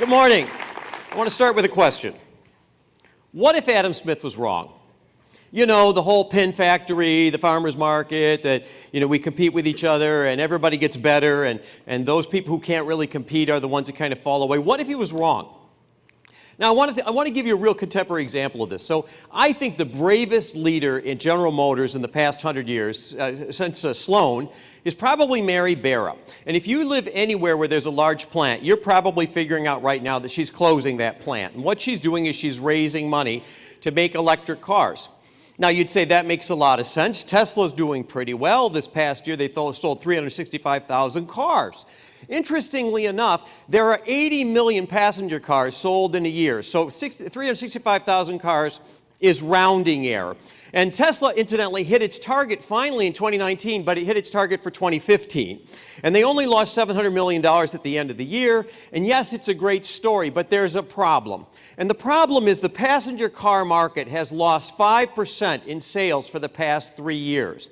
Good morning. I want to start with a question. What if Adam Smith was wrong? You know, the whole pin factory, the farmer's market, that, we compete with each other and everybody gets better, and those people who can't really compete are the ones that kind of fall away. What if he was wrong? Now, I want to give you a real contemporary example of this. So I think the bravest leader in General Motors in the past 100 years, since Sloan, is probably Mary Barra. And if you live anywhere where there's a large plant, you're probably figuring out right now that she's closing that plant. And what she's doing is she's raising money to make electric cars. Now, you'd say that makes a lot of sense. Tesla's doing pretty well. This past year, they sold 365,000 cars. Interestingly enough, there are 80 million passenger cars sold in a year. So 365,000 cars is rounding error. And Tesla, incidentally, hit its target finally in 2019, but it hit its target for 2015. And they only lost $700 million at the end of the year. And yes, it's a great story, but there's a problem. And the problem is the passenger car market has lost 5% in sales for the past 3 years.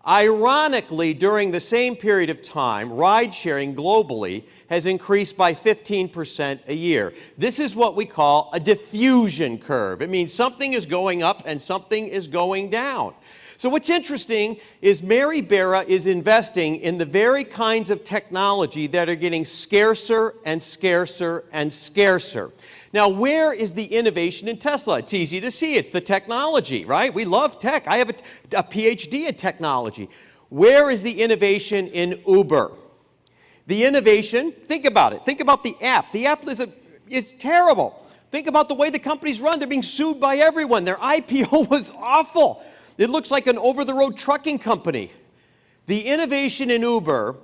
Ironically, during the same period of time, ride-sharing globally has increased by 15% a year. This is what we call a diffusion curve. It means something is going up and something is going down. So what's interesting is Mary Barra is investing in the very kinds of technology that are getting scarcer and scarcer and scarcer. Now, where is the innovation in Tesla? It's easy to see. It's the technology, right? We love tech. I have a PhD in technology. Where is the innovation in Uber? The innovation, think about it. Think about the app. The app is terrible. Think about the way the companies run. They're being sued by everyone. Their IPO was awful. It looks like an over-the-road trucking company. The innovation in Uber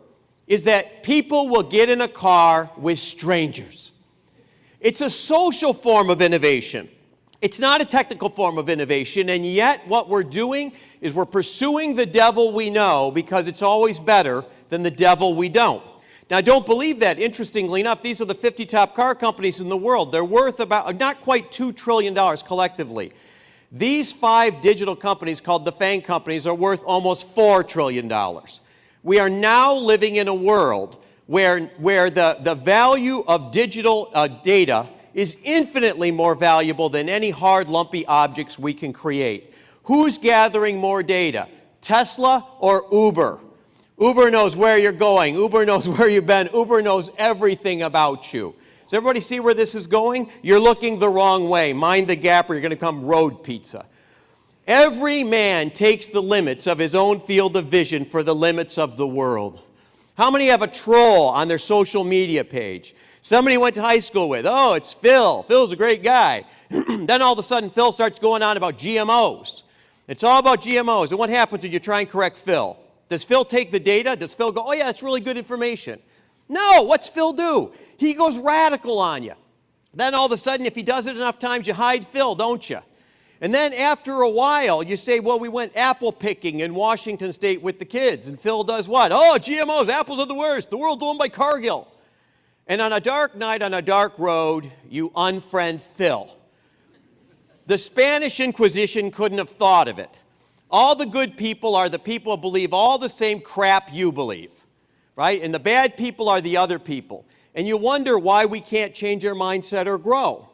is that people will get in a car with strangers. It's a social form of innovation. It's not a technical form of innovation, and yet what we're doing is we're pursuing the devil we know because it's always better than the devil we don't. Now, don't believe that. Interestingly enough, these are the 50 top car companies in the world. They're worth about not quite $2 trillion collectively. These 5 digital companies called the FANG companies are worth almost $4 trillion. We are now living in a world where the value of digital data is infinitely more valuable than any hard, lumpy objects we can create. Who's gathering more data, Tesla or Uber? Uber knows where you're going. Uber knows where you've been. Uber knows everything about you. Does everybody see where this is going? You're looking the wrong way. Mind the gap or you're going to become road pizza. Every man takes the limits of his own field of vision for the limits of the world. How many have a troll on their social media page? Somebody went to high school with, oh, it's Phil. Phil's a great guy. Then all of a sudden, Phil starts going on about GMOs. It's all about GMOs. And what happens when you try and correct Phil? Does Phil take the data? Does Phil go, oh, yeah, that's really good information? No, what's Phil do? He goes radical on you. Then all of a sudden, if he does it enough times, you hide Phil, don't you? And then after a while, you say, well, we went apple picking in Washington State with the kids. And Phil does what? Oh, GMOs, apples are the worst. The world's owned by Cargill. And on a dark night on a dark road, you unfriend Phil. The Spanish Inquisition couldn't have thought of it. All the good people are the people who believe all the same crap you believe, right? And the bad people are the other people. And you wonder why we can't change our mindset or grow.